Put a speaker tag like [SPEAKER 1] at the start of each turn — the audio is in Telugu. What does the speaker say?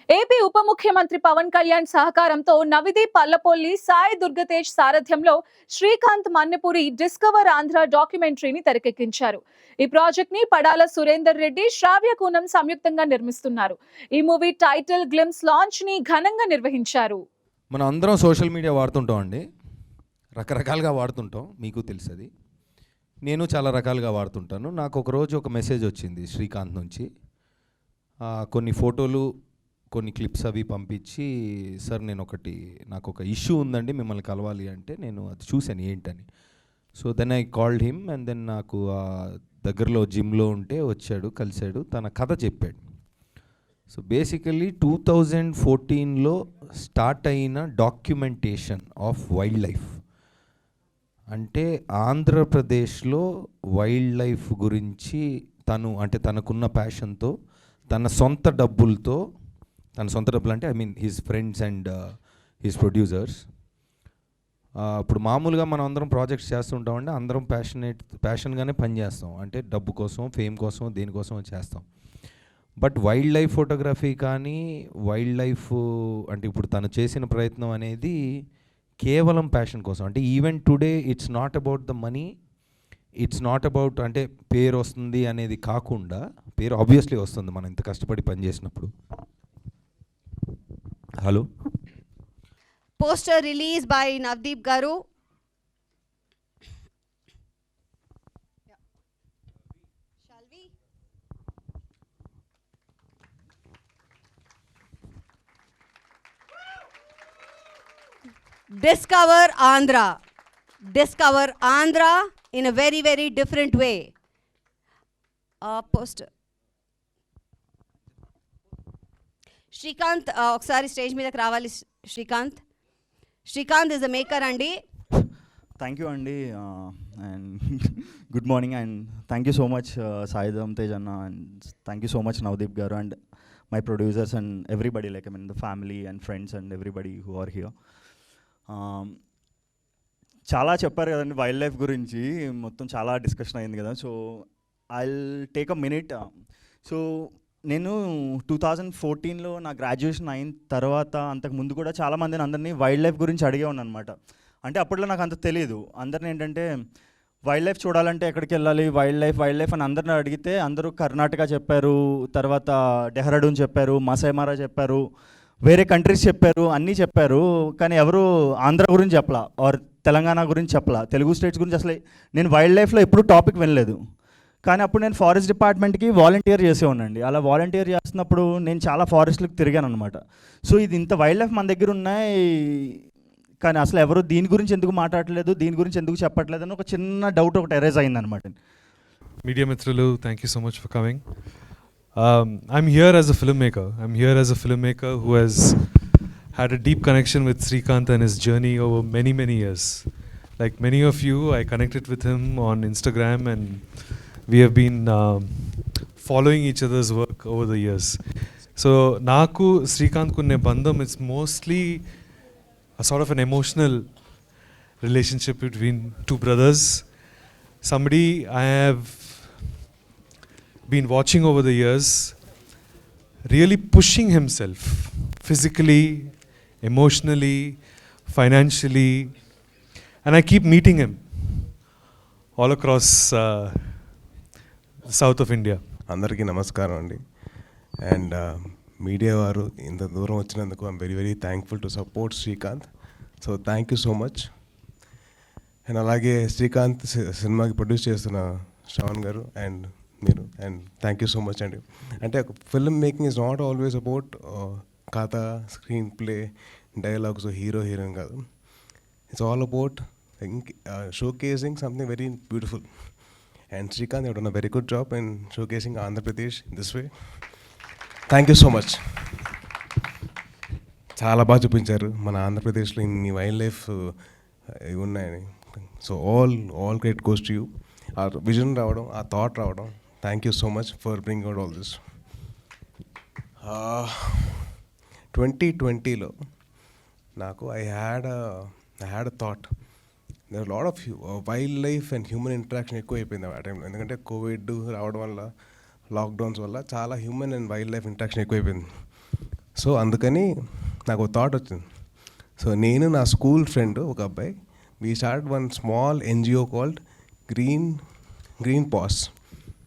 [SPEAKER 1] ఏపీ ఉప ముఖ్యమంత్రి పవన్ కళ్యాణ్ సహకారంతో నవిది పల్లపొల్లి సాయి దుర్గతేజ్ సారథ్యంలో శ్రీకాంత్ మన్నెపూరి డిస్కవర్ ఆంధ్ర డాక్యుమెంటరీని తెరకెక్కించారు. ఈ ప్రాజెక్ట్ ని పడాల సురేందర్ రెడ్డి, శ్రావ్య కూనం సంయుక్తంగా నిర్మిస్తున్నారు. ఈ మూవీ టైటిల్ గ్లిమ్స్ లాంచ్ ని ఘనంగా నిర్వహించారు.
[SPEAKER 2] మనం అందరం సోషల్ మీడియా వాడుతుంటాం అండి, రకరకాలుగా వాడుతుంటాం, మీకు తెలుసది. నేను చాలా రకాలుగా వాడుతుంటాను. నాకు ఒకరోజు ఒక మెసేజ్ వచ్చింది శ్రీకాంత్ నుంచి. కొన్ని ఫోటోలు, కొన్ని క్లిప్స్ అవి పంపించి, సార్ నాకు ఒక ఇష్యూ ఉందండి, మిమ్మల్ని కలవాలి అంటే నేను అది చూశాను ఏంటని. So then I called him and then నాకు దగ్గరలో జిమ్లో ఉంటే వచ్చాడు, కలిశాడు, తన కథ చెప్పాడు. సో బేసికలీ 2014లో స్టార్ట్ అయిన డాక్యుమెంటేషన్ ఆఫ్ వైల్డ్ లైఫ్. అంటే ఆంధ్రప్రదేశ్లో వైల్డ్ లైఫ్ గురించి తనకున్న ప్యాషన్తో, తన సొంత డబ్బులు అంటే I mean his friends and his producers. ఇప్పుడు మామూలుగా మనం అందరం ప్రాజెక్ట్స్ చేస్తుంటామంటే అందరం ప్యాషన్గానే పనిచేస్తాం, అంటే డబ్బు కోసం, ఫేమ్ కోసం, దేనికోసం చేస్తాం. బట్ వైల్డ్ లైఫ్ ఫోటోగ్రఫీ కానీ, వైల్డ్ లైఫ్ అంటే ఇప్పుడు తను చేసిన ప్రయత్నం అనేది కేవలం ప్యాషన్ కోసం. అంటే even today it's not about the money, it's not about అంటే పేరు వస్తుంది అనేది కాకుండా, పేరు ఆబ్వియస్లీ వస్తుంది మనం ఇంత కష్టపడి పనిచేసినప్పుడు. Hello,
[SPEAKER 3] poster release by Navdeep గారు. Discover Andhra. Discover Andhra in a very, very different way. Poster. Srikanth, ఒకసారి స్టేజ్ మీదకి రావాలి. శ్రీకాంత్ is a maker అండి.
[SPEAKER 4] థ్యాంక్ యూ అండి, and good morning, and thank you so much Sai Tej అన్న, and thank you so much Navdeep గారు and my producers and everybody, like I mean the family and friends and everybody who are here. చాలా చెప్పారు కదండి వైల్డ్ లైఫ్ గురించి, మొత్తం చాలా డిస్కషన్ అయింది కదా. So I take a minute. So నేను 2014లో నా గ్రాడ్యుయేషన్ అయిన తర్వాత, అంతకు ముందు కూడా చాలామందిని అందరినీ వైల్డ్ లైఫ్ గురించి అడిగేవాడిని అనమాట. అంటే అప్పట్లో నాకు అంత తెలియదు. అందరిని ఏంటంటే వైల్డ్ లైఫ్ చూడాలంటే ఎక్కడికి వెళ్ళాలి, వైల్డ్ లైఫ్ అని అందరిని అడిగితే అందరూ కర్ణాటక చెప్పారు, తర్వాత డెహ్రాడూన్ చెప్పారు, మసైమారా చెప్పారు, వేరే కంట్రీస్ చెప్పారు, అన్నీ చెప్పారు. కానీ ఎవరు ఆంధ్ర గురించి చెప్పలా, ఆర్ తెలంగాణ గురించి చెప్పలా, తెలుగు స్టేట్స్ గురించి అసలు నేను వైల్డ్ లైఫ్లో ఎప్పుడూ టాపిక్ వినలేదు. కానీ అప్పుడు నేను ఫారెస్ట్ డిపార్ట్మెంట్కి వాలంటీర్ చేసేవాడినండి. అలా వాలంటీర్ చేస్తున్నప్పుడు నేను చాలా ఫారెస్ట్లకు తిరిగాను అనమాట. సో ఇది ఇంత వైల్డ్ లైఫ్ మన దగ్గర ఉన్నాయి, కానీ అసలు ఎవరు దీని గురించి ఎందుకు మాట్లాడలేదు, దీని గురించి ఎందుకు చెప్పట్లేదు అని ఒక చిన్న డౌట్ ఒకటి ఎరేజ్ అయిందనమాట.
[SPEAKER 5] మీడియా మిత్రులు, thank you so much for coming. I'm here as a filmmaker who has had a deep connection with Srikanth and his journey over many, many years. Like many of you, I connected with him on Instagram and we have been following each other's work over the years. So, Naku Srikanth kunne bandham is mostly a sort of an emotional relationship between two brothers. Somebody I have been watching over the years, really pushing himself physically, emotionally, financially, and I keep meeting him all across south of India.
[SPEAKER 6] అందరికీ నమస్కారం అండి. అండ్ మీడియా వారు ఇంత దూరం వచ్చినందుకు I'm very very thankful to support Srikanth. So thank you so much. And అలాగే శ్రీకాంత్ సినిమాకి ప్రొడ్యూస్ చేస్తున్న శ్రవణ్ గారు అండ్ మీరు, and thank you so much అండి. అంటే film making is not always about కథ, స్క్రీన్ ప్లే, డైలాగ్స్, హీరోయిన్ కాదు. It's all about showcasing something very beautiful. And Srikanth, you done a very good job in showcasing Andhra Pradesh in this way. Thank you so much. చాలా బాగా చూపించారు మన ఆంధ్రప్రదేశ్లో ఇన్ని వైల్డ్ లైఫ్ ఇవి ఉన్నాయని. So all credit goes to you. ఆ విజన్ రావడం, ఆ థాట్ రావడం, thank you so much for bring out all this. 2020లో నాకు I had a thought. There lot of wild life and human interaction ఎక్కువ అయిపోయింది ఆ టైంలో. ఎందుకంటే కోవిడ్ రావడం వల్ల, లాక్డౌన్స్ వల్ల చాలా human and wild life interaction ఎక్కువైపోయింది. సో అందుకని నాకు థాట్ వచ్చింది. సో నేను నా స్కూల్ ఫ్రెండ్ ఒక అబ్బాయి, we start one small NGO called green pass.